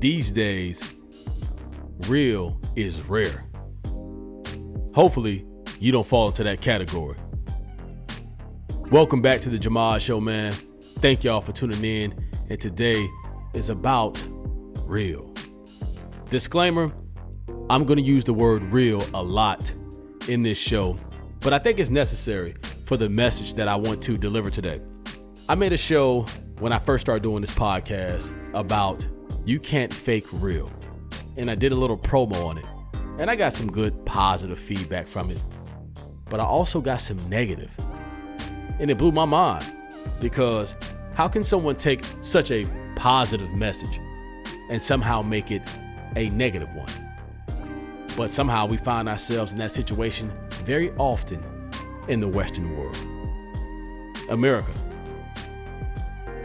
These days, real is rare. Hopefully, you don't fall into that category. Welcome back to the Jahmad Show, man. Thank y'all for tuning in. And today is about real. Disclaimer, I'm going to use the word real a lot in this show, but I think it's necessary for the message that I want to deliver today. I made a show when I first started doing this podcast about you can't fake real. And I did a little promo on it. And I got some good positive feedback from it. But I also got some negative. And it blew my mind because how can someone take such a positive message and somehow make it a negative one? But somehow we find ourselves in that situation very often in the Western world. America.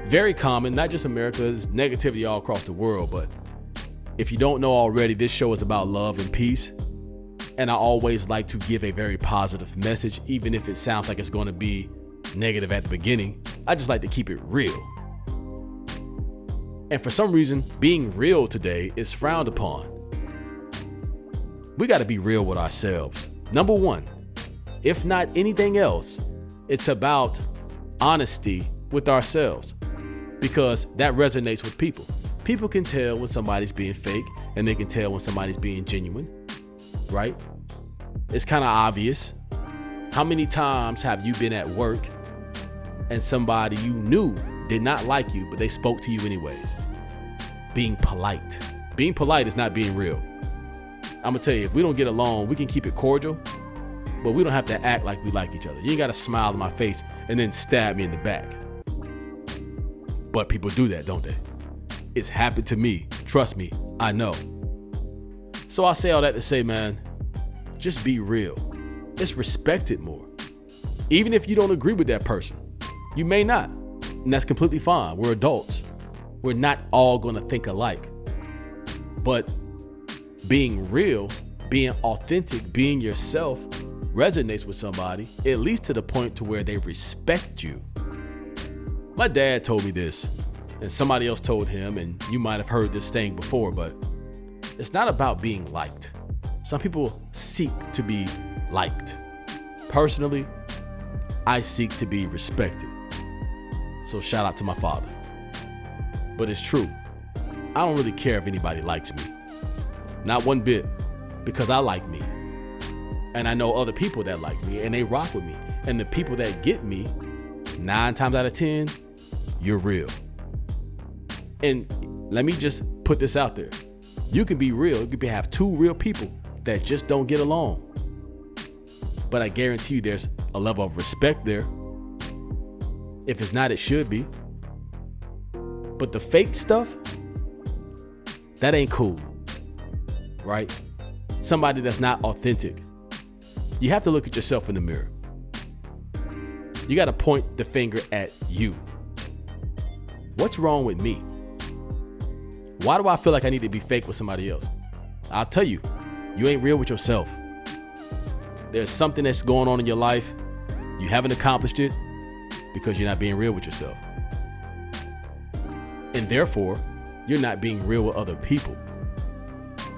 Very common, not just America, there's negativity all across the world, but if you don't know already, this show is about love and peace. And I always like to give a very positive message, even if it sounds like it's going to be negative at the beginning. I just like to keep it real. And for some reason, being real today is frowned upon. We got to be real with ourselves. Number one, if not anything else, it's about honesty with ourselves because that resonates with people. People can tell when somebody's being fake and they can tell when somebody's being genuine, right? It's kind of obvious. How many times have you been at work and somebody you knew did not like you, but they spoke to you anyways? Being polite. Being polite is not being real. I'm gonna tell you, if we don't get along, we can keep it cordial, but we don't have to act like we like each other. You ain't gotta smile in my face and then stab me in the back. But people do that, don't they? It's happened to me. Trust me, I know. So I say all that to say, man, just be real. It's respected more. Even if you don't agree with that person, you may not. And that's completely fine. We're adults. We're not all gonna think alike. But being real, being authentic, being yourself resonates with somebody, at least to the point to where they respect you. My dad told me this, and somebody else told him, and you might have heard this saying before, but it's not about being liked. Some people seek to be liked. Personally, I seek to be respected. So shout out to my father. But it's true. I don't really care if anybody likes me. Not one bit, because I like me. And I know other people that like me and they rock with me. And the people that get me, 9 times out of 10, you're real. And let me just put this out there. You can be real. You could have 2 real people that just don't get along. But I guarantee you there's a level of respect there. If it's not, it should be. But the fake stuff, that ain't cool, right? Somebody that's not authentic. You have to look at yourself in the mirror. You got to point the finger at you. What's wrong with me? Why do I feel like I need to be fake with somebody else? I'll tell you, you ain't real with yourself. There's something that's going on in your life. You haven't accomplished it because you're not being real with yourself. And therefore, you're not being real with other people.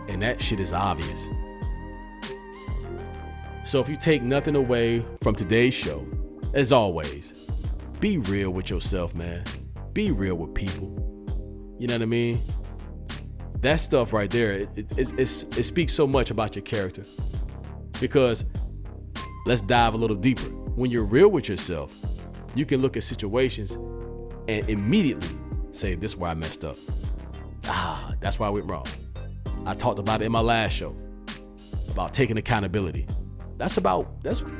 And that shit is obvious. So if you take nothing away from today's show, as always, be real with yourself, man. Be real with people. You know what I mean? That stuff right there, it speaks so much about your character. Because let's dive a little deeper. When you're real with yourself, you can look at situations and immediately say, this is where I messed up. That's where I went wrong. I talked about it in my last show about taking accountability. That's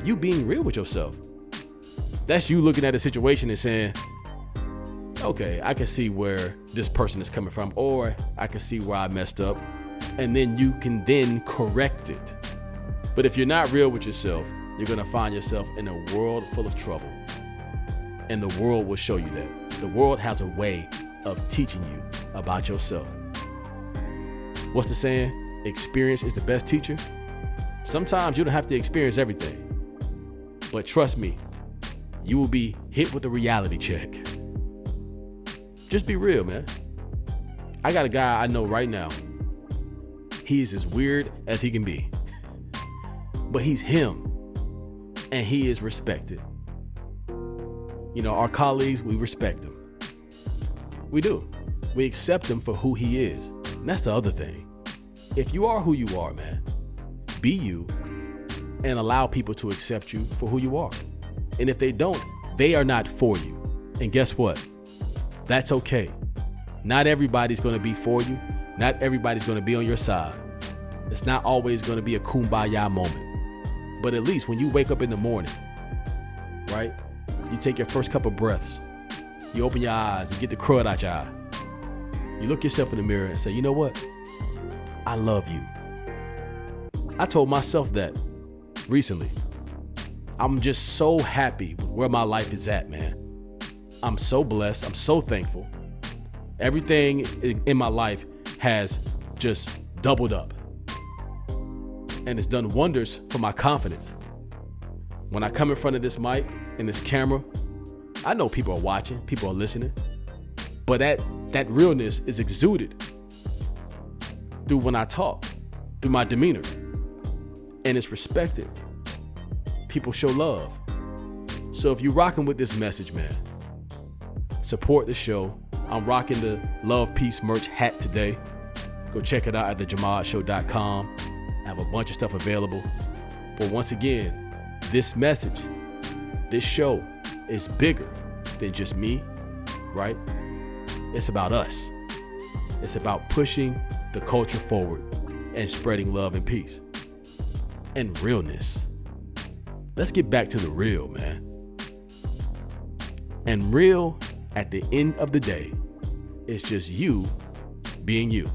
you being real with yourself. That's you looking at a situation and saying, okay, I can see where this person is coming from, or I can see where I messed up, and then you can then correct it. But if you're not real with yourself, you're gonna find yourself in a world full of trouble. And the world will show you that. The world has a way of teaching you about yourself. What's the saying? Experience is the best teacher. Sometimes you don't have to experience everything. But trust me, you will be hit with a reality check. Just be real, man. I got a guy I know right now. He's as weird as he can be. But he's him. And he is respected. You know, our colleagues, we respect him. We do. We accept him for who he is. And that's the other thing. If you are who you are, man, be you and allow people to accept you for who you are. And if they don't, they are not for you. And guess what? That's okay. Not everybody's going to be for you. Not everybody's going to be on your side. It's not always going to be a kumbaya moment. But at least when you wake up in the morning, right? You take your first couple breaths. You open your eyes, you get the crud out your eye. You look yourself in the mirror and say, you know what? I love you. I told myself that recently. I'm just so happy with where my life is at, man. I'm so blessed. I'm so thankful. Everything in my life has just doubled up. And it's done wonders for my confidence. When I come in front of this mic and this camera, I know people are watching, people are listening, but that realness is exuded through when I talk, through my demeanor, and it's respected. People show love. So if you're rocking with this message, man, support the show. I'm rocking the Love Peace merch hat today. Go check it out at thejahmadshow.com. I have a bunch of stuff available. But once again, this message, this show is bigger than just me, right? It's about us. It's about pushing the culture forward and spreading love and peace and realness. Let's get back to the real, man. And real, at the end of the day, is just you being you.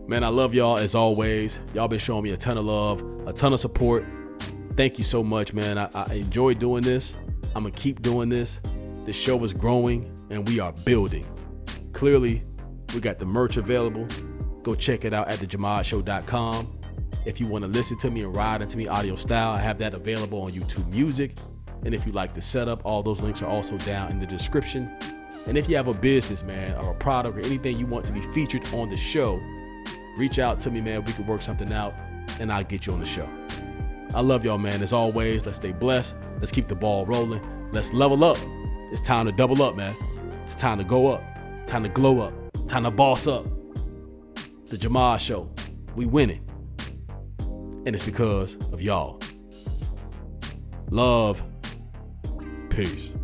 Man, I love y'all as always. Y'all been showing me a ton of love, a ton of support. Thank you so much, man. I enjoy doing this. I'm going to keep doing this. The show is growing and we are building. Clearly, we got the merch available. Go check it out at thejahmadshow.com. If you want to listen to me and ride into me audio style, I have that available on YouTube Music. And if you like the setup, all those links are also down in the description. And if you have a business, man, or a product or anything you want to be featured on the show, reach out to me, man. We can work something out and I'll get you on the show. I love y'all, man. As always, let's stay blessed. Let's keep the ball rolling. Let's level up. It's time to double up, man. It's time to go up. Time to glow up. Time to boss up. The Jahmad Show. We winning. And it's because of y'all. Love. Peace.